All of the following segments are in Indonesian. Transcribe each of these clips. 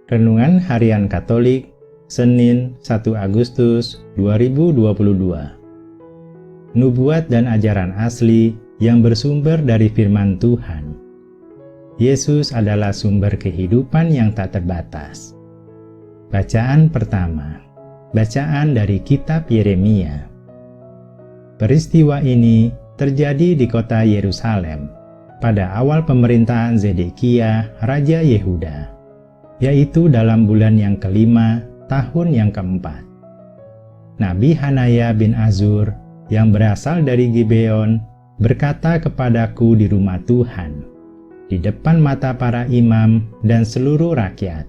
Renungan Harian Katolik, Senin 1 Agustus 2022. Nubuat dan ajaran asli yang bersumber dari firman Tuhan. Yesus adalah sumber kehidupan yang tak terbatas. Bacaan pertama. Bacaan dari kitab Yeremia. Peristiwa ini terjadi di kota Yerusalem pada awal pemerintahan Zedekia, Raja Yehuda, yaitu dalam bulan yang kelima, tahun yang keempat. Nabi Hanaya bin Azur yang berasal dari Gibeon berkata kepadaku di rumah Tuhan, di depan mata para imam dan seluruh rakyat,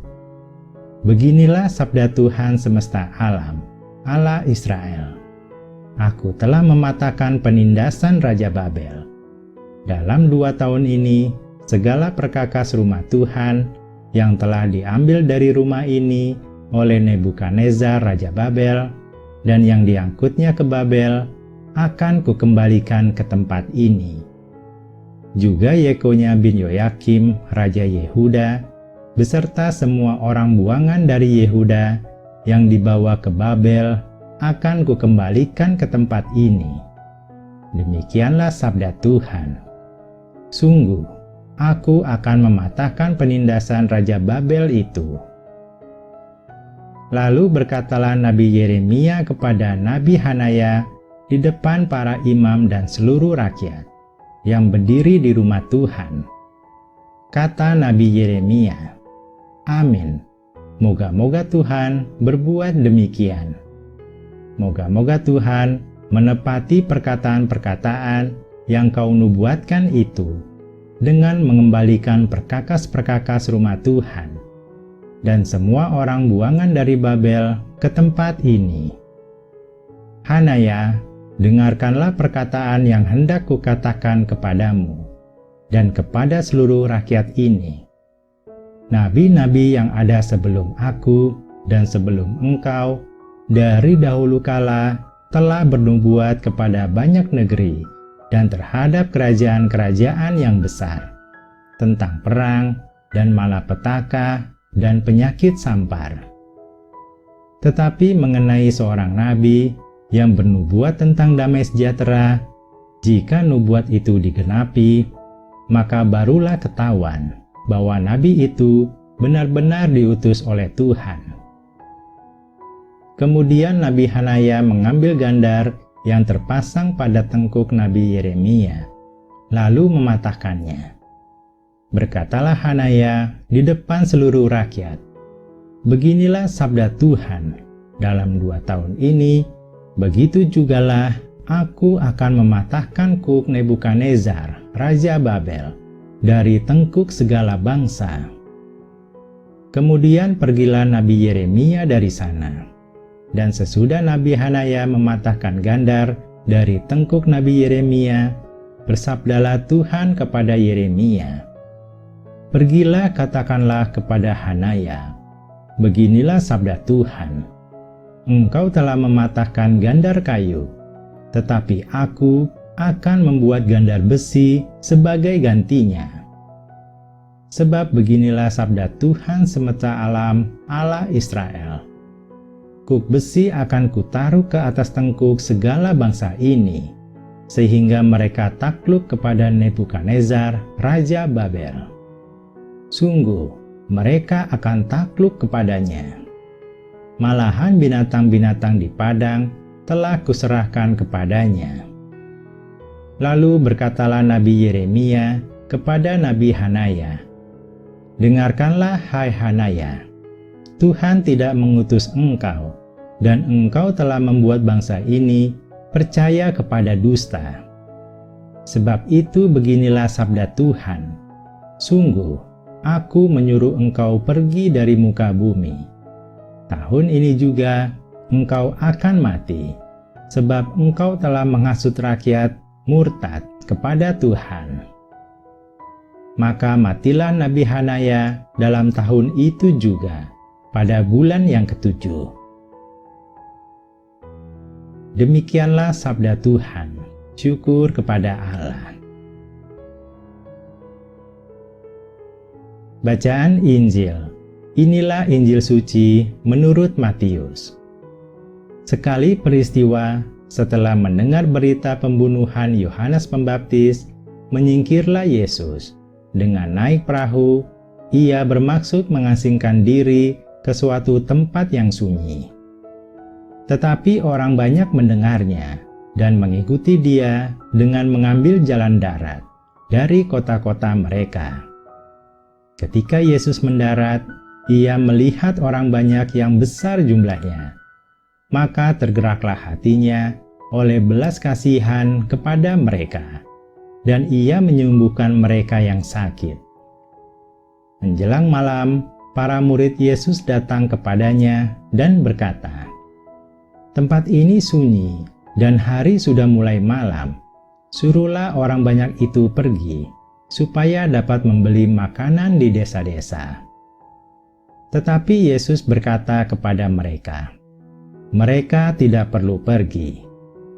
"Beginilah sabda Tuhan semesta alam, Allah Israel. Aku telah mematahkan penindasan Raja Babel. Dalam 2 tahun ini, segala perkakas rumah Tuhan yang telah diambil dari rumah ini oleh Nebukadnezar Raja Babel dan yang diangkutnya ke Babel akan kukembalikan ke tempat ini. Juga Yekonya bin Yoyakim Raja Yehuda beserta semua orang buangan dari Yehuda yang dibawa ke Babel akan kukembalikan ke tempat ini. Demikianlah sabda Tuhan. Sungguh, Aku akan mematahkan penindasan Raja Babel itu." Lalu berkatalah Nabi Yeremia kepada Nabi Hanaya di depan para imam dan seluruh rakyat yang berdiri di rumah Tuhan. Kata Nabi Yeremia, "Amin. Moga-moga Tuhan berbuat demikian. Moga-moga Tuhan menepati perkataan-perkataan yang kau nubuatkan itu dengan mengembalikan perkakas-perkakas rumah Tuhan dan semua orang buangan dari Babel ke tempat ini. Hanaya, dengarkanlah perkataan yang hendak kukatakan kepadamu dan kepada seluruh rakyat ini. Nabi-nabi yang ada sebelum aku dan sebelum engkau dari dahulu kala telah bernubuat kepada banyak negeri dan terhadap kerajaan-kerajaan yang besar, tentang perang dan malapetaka dan penyakit sampar. Tetapi mengenai seorang nabi yang bernubuat tentang damai sejahtera, jika nubuat itu digenapi, maka barulah ketahuan bahwa nabi itu benar-benar diutus oleh Tuhan." Kemudian Nabi Hanaya mengambil gandar yang terpasang pada tengkuk Nabi Yeremia, lalu mematahkannya. Berkatalah Hanaya di depan seluruh rakyat, "Beginilah sabda Tuhan, dalam 2 tahun ini, begitu jugalah aku akan mematahkan kuk Nebukadnezar, Raja Babel, dari tengkuk segala bangsa." Kemudian pergilah Nabi Yeremia dari sana. Dan sesudah Nabi Hanaya mematahkan gandar dari tengkuk Nabi Yeremia, bersabdalah Tuhan kepada Yeremia, "Pergilah katakanlah kepada Hanaya, beginilah sabda Tuhan, engkau telah mematahkan gandar kayu, tetapi aku akan membuat gandar besi sebagai gantinya. Sebab beginilah sabda Tuhan semesta alam, Allah Israel. Kuk besi akan kutaruh ke atas tengkuk segala bangsa ini, sehingga mereka takluk kepada Nebukadnezar, Raja Babel. Sungguh, mereka akan takluk kepadanya. Malahan binatang-binatang di padang telah kuserahkan kepadanya." Lalu berkatalah Nabi Yeremia kepada Nabi Hanaya, "Dengarkanlah hai Hanaya, Tuhan tidak mengutus engkau, dan engkau telah membuat bangsa ini percaya kepada dusta. Sebab itu beginilah sabda Tuhan, sungguh, aku menyuruh engkau pergi dari muka bumi. Tahun ini juga engkau akan mati, sebab engkau telah menghasut rakyat murtad kepada Tuhan." Maka matilah Nabi Hanaya dalam tahun itu juga, pada bulan yang ke-7. Demikianlah sabda Tuhan. Syukur kepada Allah. Bacaan Injil Inilah Injil suci menurut Matius. Sekali peristiwa setelah mendengar berita pembunuhan Yohanes Pembaptis, menyingkirlah Yesus. Dengan naik perahu, ia bermaksud mengasingkan diri ke suatu tempat yang sunyi. Tetapi orang banyak mendengarnya dan mengikuti dia dengan mengambil jalan darat dari kota-kota mereka. Ketika Yesus mendarat, ia melihat orang banyak yang besar jumlahnya. Maka tergeraklah hatinya oleh belas kasihan kepada mereka, dan ia menyembuhkan mereka yang sakit. Menjelang malam, para murid Yesus datang kepadanya dan berkata, "Tempat ini sunyi, dan hari sudah mulai malam. Suruhlah orang banyak itu pergi, supaya dapat membeli makanan di desa-desa." Tetapi Yesus berkata kepada mereka, "Mereka tidak perlu pergi.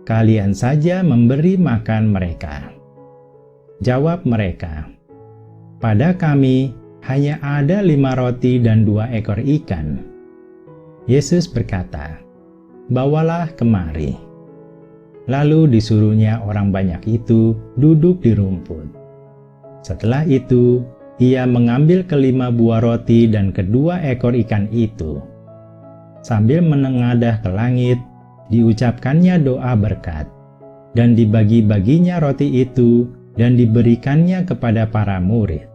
Kalian saja memberi makan mereka." Jawab mereka, "Pada kami hanya ada 5 roti dan 2 ekor ikan." Yesus berkata, "Bawalah kemari." Lalu disuruhnya orang banyak itu duduk di rumput. Setelah itu, ia mengambil ke-5 buah roti dan ke-2 ekor ikan itu. Sambil menengadah ke langit, diucapkannya doa berkat, dan dibagi-baginya roti itu dan diberikannya kepada para murid.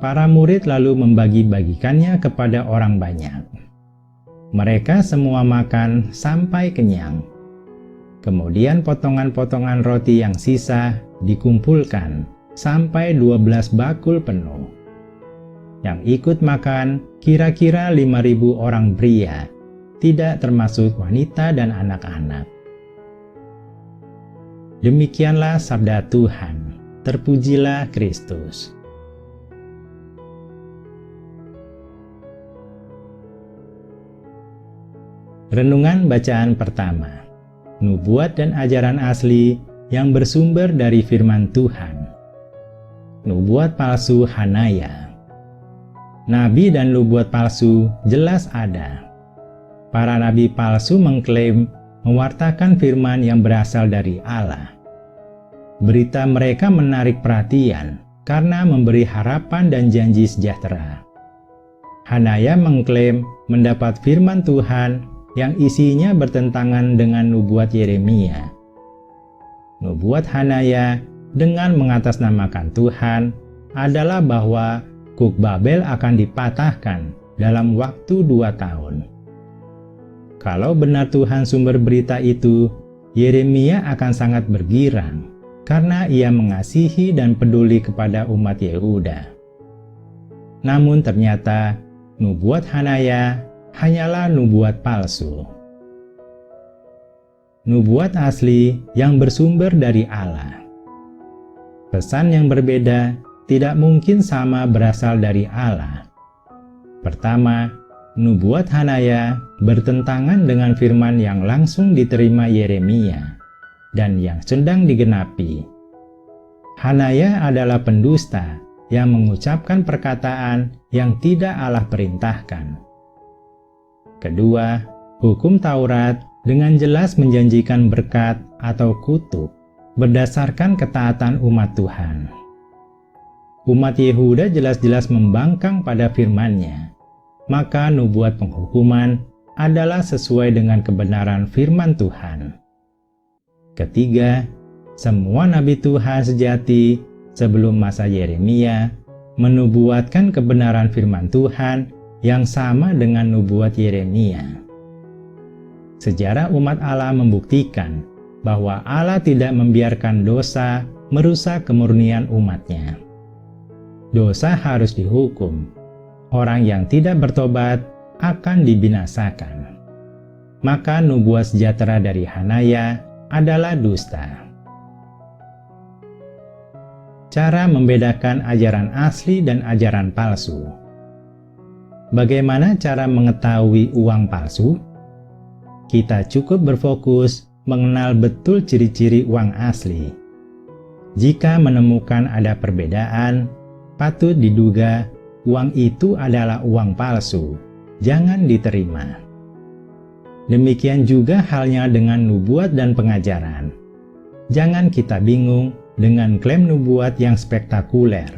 Para murid lalu membagi-bagikannya kepada orang banyak. Mereka semua makan sampai kenyang. Kemudian potongan-potongan roti yang sisa dikumpulkan sampai 12 bakul penuh. Yang ikut makan kira-kira 5.000 orang pria, tidak termasuk wanita dan anak-anak. Demikianlah sabda Tuhan. Terpujilah Kristus. Renungan bacaan pertama. Nubuat dan ajaran asli yang bersumber dari firman Tuhan. Nubuat palsu Hanaya. Nabi dan nubuat palsu jelas ada. Para nabi palsu mengklaim mewartakan firman yang berasal dari Allah. Berita mereka menarik perhatian karena memberi harapan dan janji sejahtera. Hanaya mengklaim mendapat firman Tuhan yang isinya bertentangan dengan nubuat Yeremia. Nubuat Hanaya dengan mengatasnamakan Tuhan adalah bahwa Kuk Babel akan dipatahkan dalam waktu 2 tahun. Kalau benar Tuhan sumber berita itu, Yeremia akan sangat bergirang karena ia mengasihi dan peduli kepada umat Yehuda. Namun ternyata nubuat Hanaya hanyalah nubuat palsu. Nubuat asli yang bersumber dari Allah. Pesan yang berbeda tidak mungkin sama berasal dari Allah. Pertama, nubuat Hanaya bertentangan dengan firman yang langsung diterima Yeremia dan yang sedang digenapi. Hanaya adalah pendusta yang mengucapkan perkataan yang tidak Allah perintahkan. Kedua, hukum Taurat dengan jelas menjanjikan berkat atau kutuk berdasarkan ketaatan umat Tuhan. Umat Yehuda jelas-jelas membangkang pada firman-Nya, maka nubuat penghukuman adalah sesuai dengan kebenaran firman Tuhan. Ketiga, semua nabi Tuhan sejati sebelum masa Yeremia menubuatkan kebenaran firman Tuhan yang sama dengan nubuat Yeremia. Sejarah umat Allah membuktikan bahwa Allah tidak membiarkan dosa merusak kemurnian umat-Nya. Dosa harus dihukum. Orang yang tidak bertobat akan dibinasakan. Maka nubuat sejahtera dari Hanaya adalah dusta. Cara membedakan ajaran asli dan ajaran palsu. Bagaimana cara mengetahui uang palsu? Kita cukup berfokus mengenal betul ciri-ciri uang asli. Jika menemukan ada perbedaan, patut diduga uang itu adalah uang palsu, jangan diterima. Demikian juga halnya dengan nubuat dan pengajaran. Jangan kita bingung dengan klaim nubuat yang spektakuler,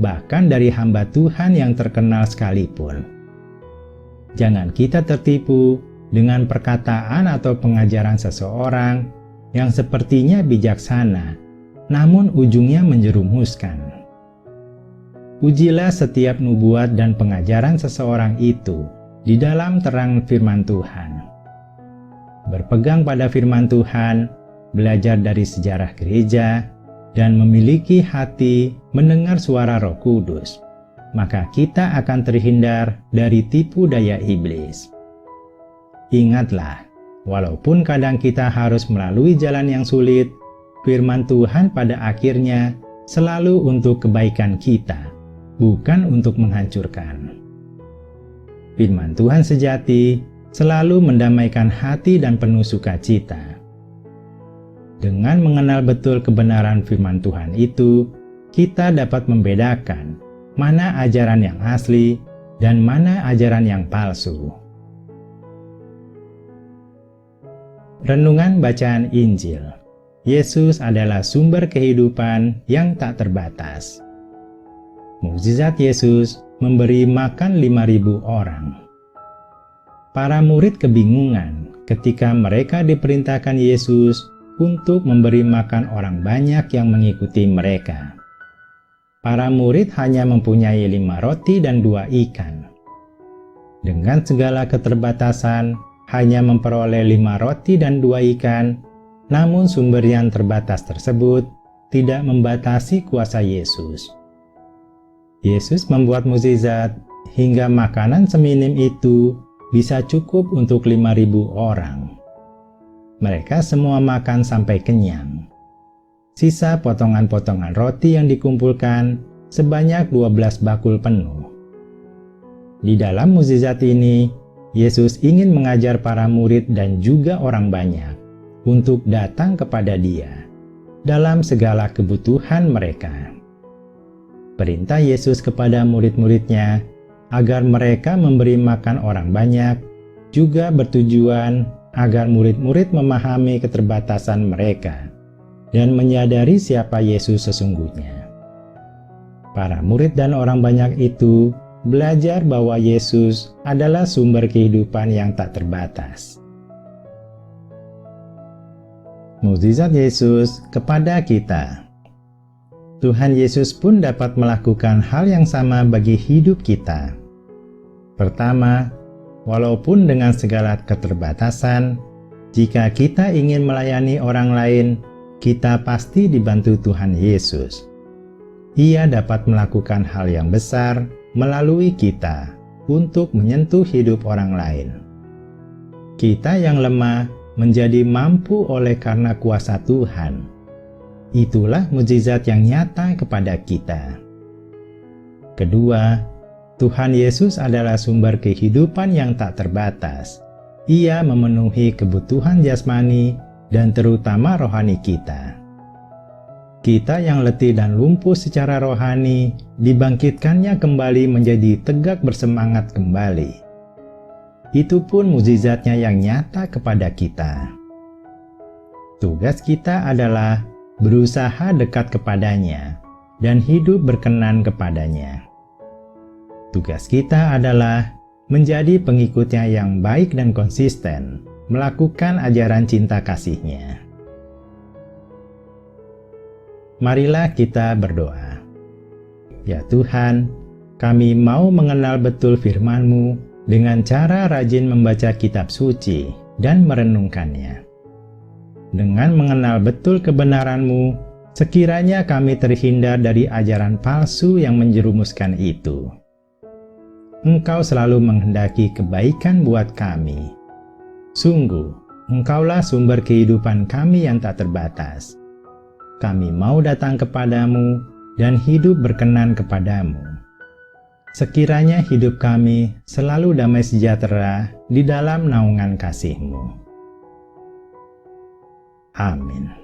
bahkan dari hamba Tuhan yang terkenal sekalipun. Jangan kita tertipu dengan perkataan atau pengajaran seseorang yang sepertinya bijaksana, namun ujungnya menjerumuskan. Ujilah setiap nubuat dan pengajaran seseorang itu di dalam terang firman Tuhan. Berpegang pada firman Tuhan, belajar dari sejarah gereja, dan memiliki hati mendengar suara Roh Kudus, maka kita akan terhindar dari tipu daya iblis. Ingatlah, walaupun kadang kita harus melalui jalan yang sulit, firman Tuhan pada akhirnya selalu untuk kebaikan kita, bukan untuk menghancurkan. Firman Tuhan sejati selalu mendamaikan hati dan penuh sukacita. Dengan mengenal betul kebenaran firman Tuhan itu, kita dapat membedakan mana ajaran yang asli dan mana ajaran yang palsu. Renungan bacaan Injil. Yesus adalah sumber kehidupan yang tak terbatas. Mukjizat Yesus memberi makan 5.000 orang. Para murid kebingungan ketika mereka diperintahkan Yesus untuk memberi makan orang banyak yang mengikuti mereka. Para murid hanya mempunyai 5 roti dan 2 ikan. Dengan segala keterbatasan, hanya memperoleh 5 roti dan 2 ikan, namun sumber yang terbatas tersebut tidak membatasi kuasa Yesus. Yesus membuat mukjizat hingga makanan seminim itu bisa cukup untuk 5.000 orang. Mereka semua makan sampai kenyang. Sisa potongan-potongan roti yang dikumpulkan sebanyak 12 bakul penuh. Di dalam mukjizat ini, Yesus ingin mengajar para murid dan juga orang banyak untuk datang kepada Dia dalam segala kebutuhan mereka. Perintah Yesus kepada murid-muridnya agar mereka memberi makan orang banyak juga bertujuan agar murid-murid memahami keterbatasan mereka dan menyadari siapa Yesus sesungguhnya. Para murid dan orang banyak itu belajar bahwa Yesus adalah sumber kehidupan yang tak terbatas. Mukjizat Yesus kepada kita. Tuhan Yesus pun dapat melakukan hal yang sama bagi hidup kita. Pertama, walaupun dengan segala keterbatasan, jika kita ingin melayani orang lain, kita pasti dibantu Tuhan Yesus. Ia dapat melakukan hal yang besar melalui kita untuk menyentuh hidup orang lain. Kita yang lemah menjadi mampu oleh karena kuasa Tuhan. Itulah mukjizat yang nyata kepada kita. Kedua, Tuhan Yesus adalah sumber kehidupan yang tak terbatas. Ia memenuhi kebutuhan jasmani dan terutama rohani kita. Kita yang letih dan lumpuh secara rohani dibangkitkannya kembali menjadi tegak bersemangat kembali. Itu pun mukjizatnya yang nyata kepada kita. Tugas kita adalah berusaha dekat kepadanya dan hidup berkenan kepadanya. Tugas kita adalah menjadi pengikutnya yang baik dan konsisten, melakukan ajaran cinta kasih-Nya. Marilah kita berdoa. Ya Tuhan, kami mau mengenal betul firman-Mu dengan cara rajin membaca kitab suci dan merenungkannya. Dengan mengenal betul kebenaran-Mu, sekiranya kami terhindar dari ajaran palsu yang menjerumuskan itu. Engkau selalu menghendaki kebaikan buat kami. Sungguh, Engkaulah sumber kehidupan kami yang tak terbatas. Kami mau datang kepadamu dan hidup berkenan kepadamu. Sekiranya hidup kami selalu damai sejahtera di dalam naungan kasih-Mu. Amin.